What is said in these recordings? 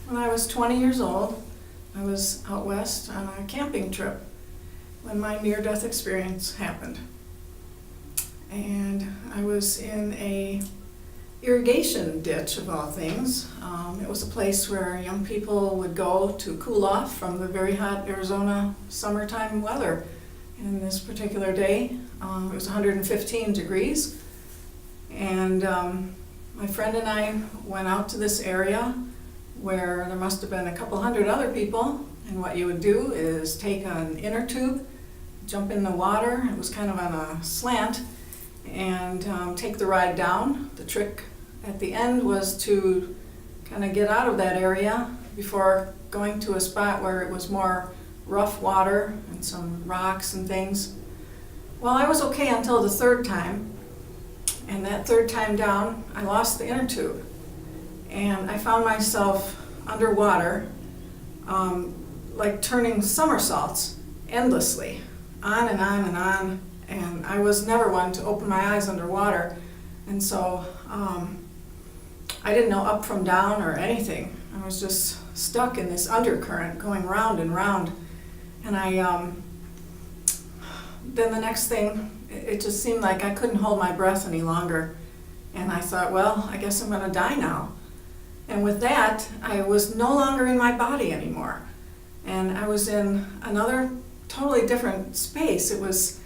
When I was 20 years old, I was out west on a camping trip when my near-death experience happened. And I was in a irrigation ditch of all things. It was a place where young people would go to cool off from the very hot Arizona summertime weather. And this particular day, it was 115 degrees. And my friend and I went out to this area where there must have been a couple hundred other people. And what you would do is take an inner tube, jump in the water, it was kind of on a slant, and take the ride down. The trick at the end was to kind of get out of that area before going to a spot where it was more rough water and some rocks and things. Well, I was okay until the third time, and that third time down, I lost the inner tube. And I found myself underwater, like turning somersaults endlessly, on and on and on. And I was never one to open my eyes underwater. And so I didn't know up from down or anything. I was just stuck in this undercurrent going round and round. And then the next thing, it just seemed like I couldn't hold my breath any longer. And I thought, well, I guess I'm gonna die now. And with that, I was no longer in my body anymore. And I was in another totally different space. It was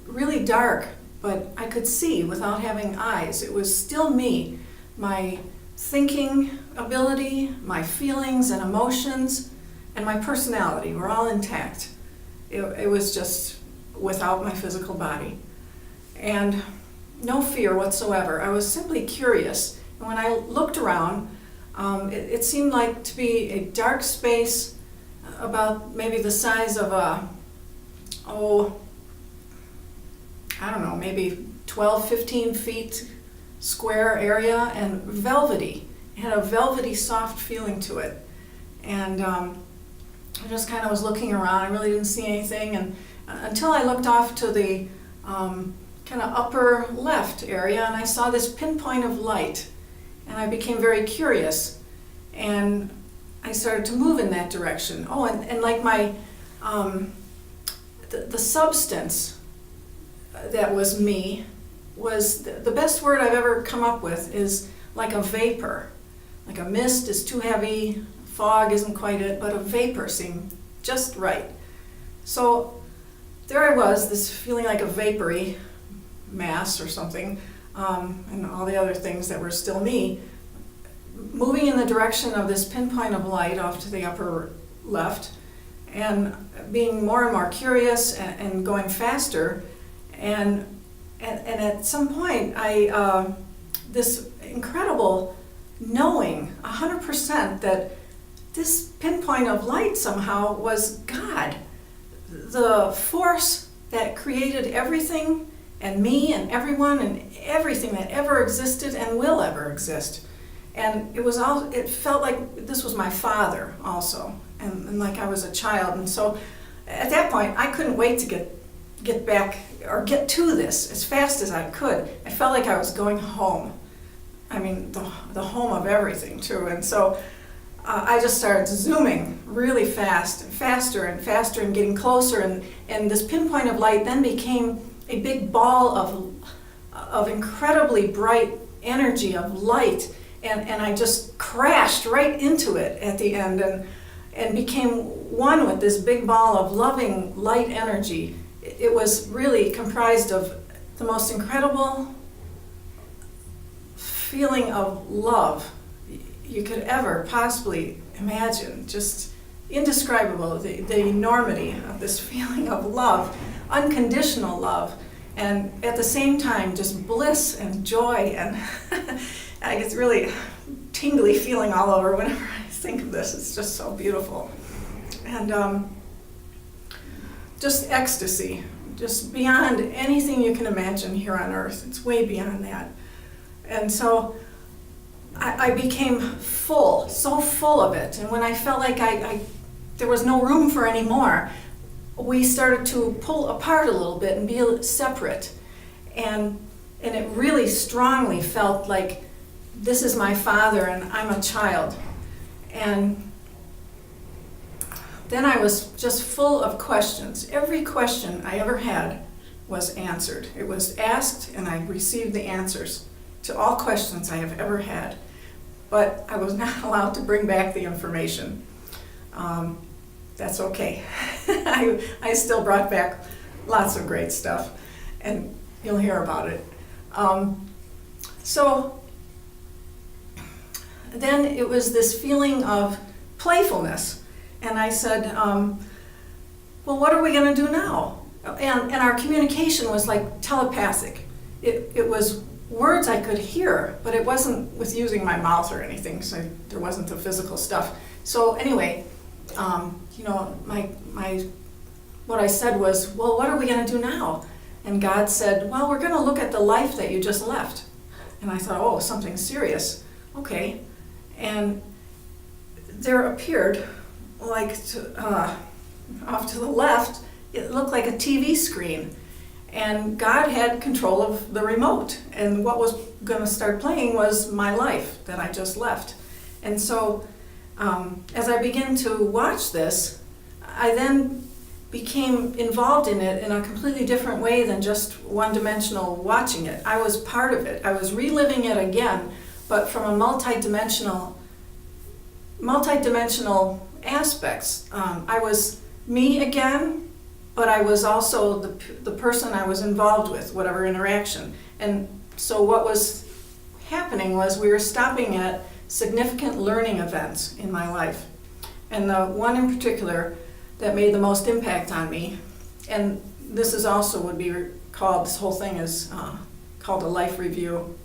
really dark, but I could see without having eyes. It was still me. My thinking ability, my feelings and emotions, and my personality were all intact. It was just without my physical body. And no fear whatsoever. I was simply curious. And when I looked around, it seemed like to be a dark space about maybe the size of maybe 12, 15 feet square area, and velvety. It had a velvety, soft feeling to it. And I just kind of was looking around. I really didn't see anything, and until I looked off to the kind of upper left area, and I saw this pinpoint of light. And I became very curious, and I started to move in that direction. Oh, and like my, the substance that was me was, the best word I've ever come up with is like a vapor. Like a mist is too heavy, fog isn't quite it, but a vapor seemed just right. So there I was, this feeling like a vapory mass or something, and all the other things that were still me, moving in the direction of this pinpoint of light off to the upper left, and being more and more curious and going faster. And at some point, this incredible knowing, 100%, that this pinpoint of light somehow was God, the force that created everything, and me and everyone and everything that ever existed and will ever exist. And it felt like this was my father also, and like I was a child. And so at that point, I couldn't wait to get back or get to this as fast as I could. I felt like I was going home. I mean, the home of everything too. And so I just started zooming really fast and faster and faster and getting closer. And this pinpoint of light then became a big ball of incredibly bright energy, of light. And I just crashed right into it at the end and became one with this big ball of loving light energy. It was really comprised of the most incredible feeling of love you could ever possibly imagine. Just indescribable, the enormity of this feeling of love, unconditional love, and at the same time just bliss and joy, and I get really tingly feeling all over whenever I think of this. It's just so beautiful. And just ecstasy, just beyond anything you can imagine here on earth. It's way beyond that. And so I became full, so full of it. And when I felt like there was no room for any more, we started to pull apart a little bit and be separate. And it really strongly felt like this is my father and I'm a child. And then I was just full of questions. Every question I ever had was answered. It was asked and I received the answers to all questions I have ever had. But I was not allowed to bring back the information. That's okay. I still brought back lots of great stuff, and you'll hear about it. So then it was this feeling of playfulness, and I said, well, what are we going to do now? And our communication was like telepathic. It was words I could hear, but it wasn't with using my mouth or anything, so there wasn't the physical stuff. So anyway, what I said was, well, what are we going to do now? And God said, well, we're going to look at the life that you just left. And I thought, oh, something serious. Okay. And there appeared, like off to the left, it looked like a TV screen. And God had control of the remote. And what was going to start playing was my life that I just left. And so as I began to watch this, I then became involved in it in a completely different way than just one-dimensional watching it. I was part of it. I was reliving it again, but from a multidimensional aspects. I was me again, but I was also the person I was involved with, whatever interaction. And so what was happening was we were stopping at significant learning events in my life. And the one in particular that made the most impact on me, and this is also would be called, this whole thing is called a life review.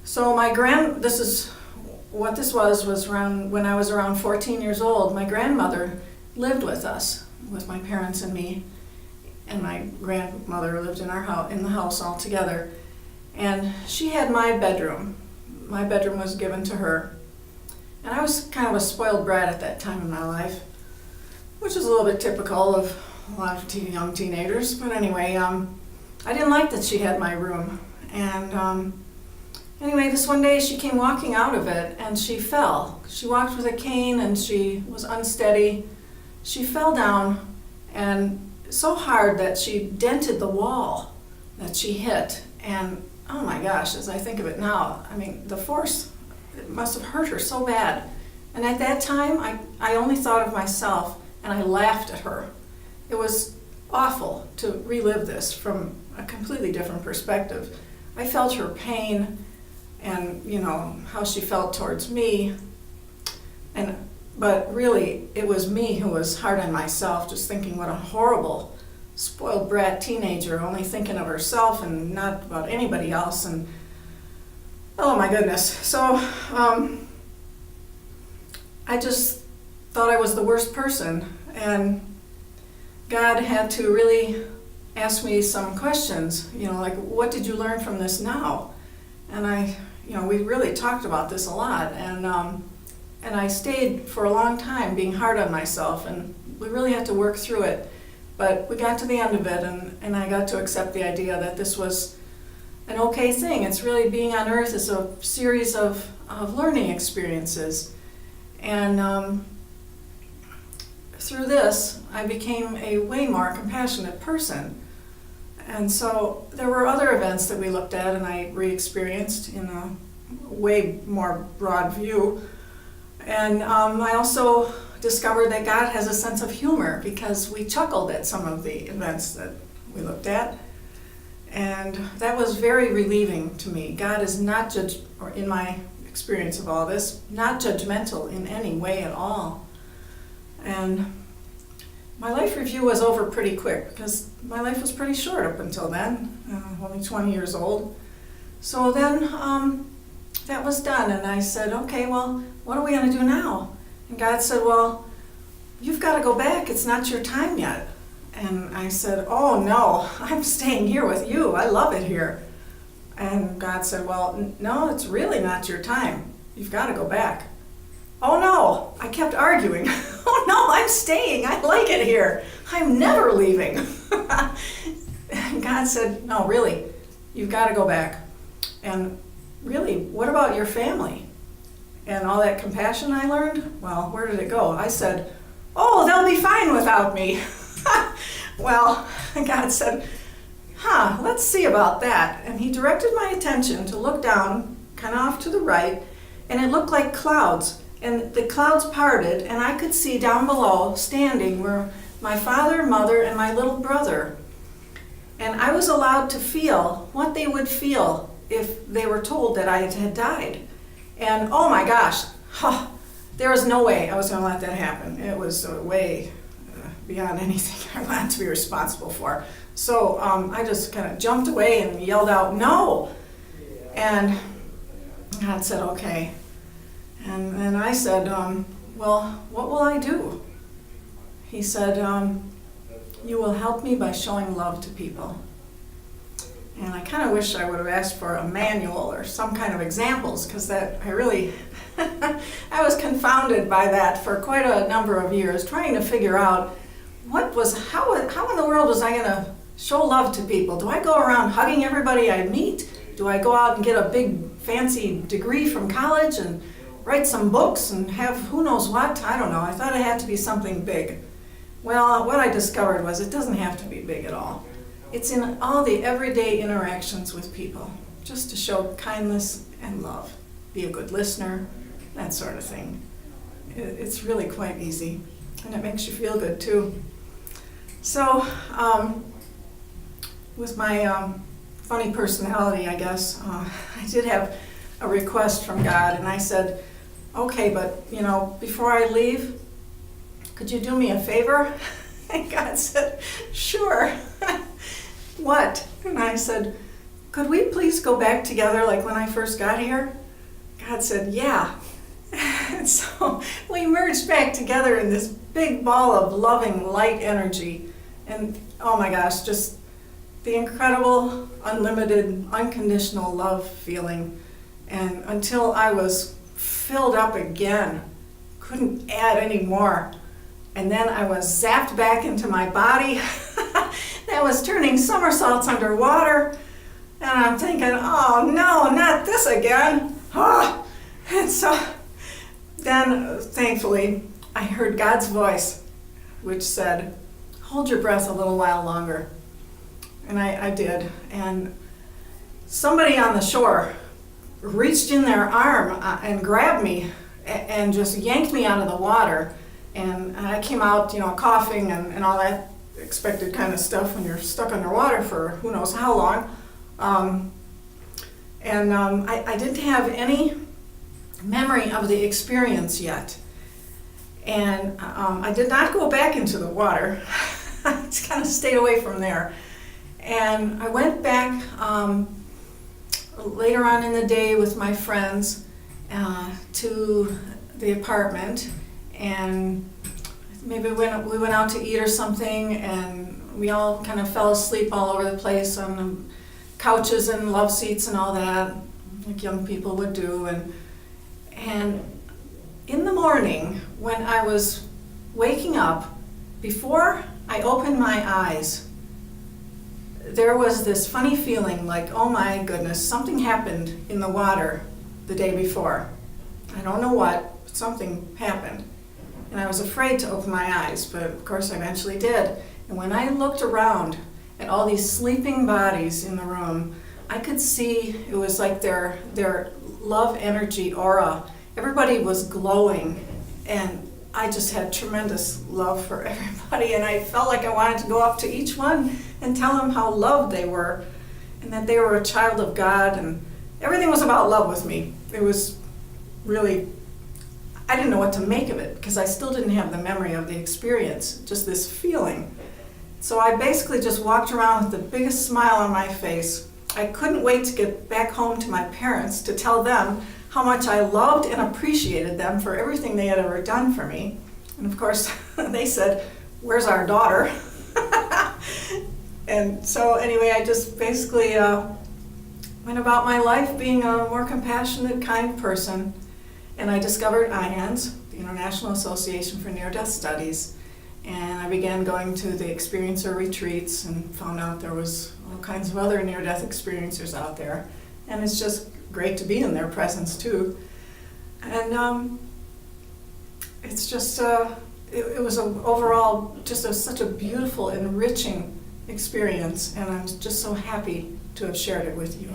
So this is what this was around when I was around 14 years old. My grandmother lived with us, with my parents and me, and my grandmother lived in the house all together. And she had my bedroom. My bedroom was given to her. And I was kind of a spoiled brat at that time in my life, which is a little bit typical of a lot of young teenagers. But anyway, I didn't like that she had my room. And anyway, this one day she came walking out of it and she fell. She walked with a cane and she was unsteady. She fell down, and so hard that she dented the wall that she hit. And oh my gosh, as I think of it now, I mean, the force, it must have hurt her so bad. And at that time, I only thought of myself, and I laughed at her. It was awful to relive this from a completely different perspective. I felt her pain and, how she felt towards me. But really, it was me who was hard on myself, just thinking what a horrible, spoiled brat teenager, only thinking of herself and not about anybody else. And oh my goodness. So I just thought I was the worst person. And God had to really ask me some questions, like, what did you learn from this now? And we really talked about this a lot. And I stayed for a long time being hard on myself, and we really had to work through it. But we got to the end of it, and I got to accept the idea that this was an okay thing. It's really, being on earth is a series of learning experiences. And through this, I became a way more compassionate person. And so there were other events that we looked at and I re-experienced in a way more broad view. And I also discovered that God has a sense of humor, because we chuckled at some of the events that we looked at. And that was very relieving to me. God is not or in my experience of all this, not judgmental in any way at all. And my life review was over pretty quick, because my life was pretty short up until then, only 20 years old. So then that was done, and I said, okay, well, what are we going to do now? And God said, well, you've got to go back. It's not your time yet. And I said, oh no, I'm staying here with you. I love it here. And God said, well, no, it's really not your time. You've got to go back. Oh no, I kept arguing. Oh no, I'm staying. I like it here. I'm never leaving. And God said, no, really, you've got to go back. And really, what about your family? And all that compassion I learned, well, where did it go? I said, oh, they'll be fine without me. Well, God said, let's see about that. And he directed my attention to look down, kind of off to the right, and it looked like clouds. And the clouds parted, and I could see down below, standing, were my father, mother, and my little brother. And I was allowed to feel what they would feel if they were told that I had died. And oh my gosh, there was no way I was going to let that happen. It was way beyond anything I wanted to be responsible for. So I just kind of jumped away and yelled out, no! And God said, okay. And then I said, well, what will I do? He said, you will help me by showing love to people. And I kind of wish I would have asked for a manual or some kind of examples, because that I really, I was confounded by that for quite a number of years, trying to figure out how in the world was I going to show love to people? Do I go around hugging everybody I meet? Do I go out and get a big fancy degree from college and write some books and have who knows what? I don't know. I thought it had to be something big. Well, what I discovered was it doesn't have to be big at all. It's in all the everyday interactions with people, just to show kindness and love. Be a good listener, that sort of thing. It's really quite easy, and it makes you feel good too. So, with my funny personality, I guess, I did have a request from God, and I said, okay, but before I leave, could you do me a favor? And God said, sure. What? And I said, could we please go back together like when I first got here? God said, yeah. And so we merged back together in this big ball of loving light energy. And oh my gosh, just the incredible, unlimited, unconditional love feeling. And until I was filled up again, couldn't add any more. And then I was zapped back into my body. That was turning somersaults underwater. And I'm thinking, oh no, not this again. And so then, thankfully, I heard God's voice, which said, hold your breath a little while longer. And I did. And somebody on the shore reached in their arm and grabbed me and just yanked me out of the water. And I came out, coughing and all that expected kind of stuff when you're stuck underwater for who knows how long. I didn't have any memory of the experience yet. And I did not go back into the water. I just kind of stayed away from there. And I went back later on in the day with my friends to the apartment, and maybe we went out to eat or something, and we all kind of fell asleep all over the place on the couches and love seats and all that, like young people would do. And in the morning, when I was waking up, before I opened my eyes, there was this funny feeling like, oh my goodness, something happened in the water the day before. I don't know what, but something happened. And I was afraid to open my eyes, but of course I eventually did. And when I looked around at all these sleeping bodies in the room, I could see it was like their love energy aura. Everybody was glowing, and I just had tremendous love for everybody, and I felt like I wanted to go up to each one and tell them how loved they were, and that they were a child of God, and everything was about love with me. It was really, I didn't know what to make of it, because I still didn't have the memory of the experience, just this feeling. So I basically just walked around with the biggest smile on my face. I couldn't wait to get back home to my parents to tell them how much I loved and appreciated them for everything they had ever done for me. And of course, they said, where's our daughter? And so anyway, I just basically went about my life being a more compassionate, kind person. And I discovered IANDS, the International Association for Near-Death Studies. And I began going to the experiencer retreats and found out there was all kinds of other near-death experiencers out there. And it's just great to be in their presence too. And it's just, it was overall just such a beautiful, enriching experience, and I'm just so happy to have shared it with you.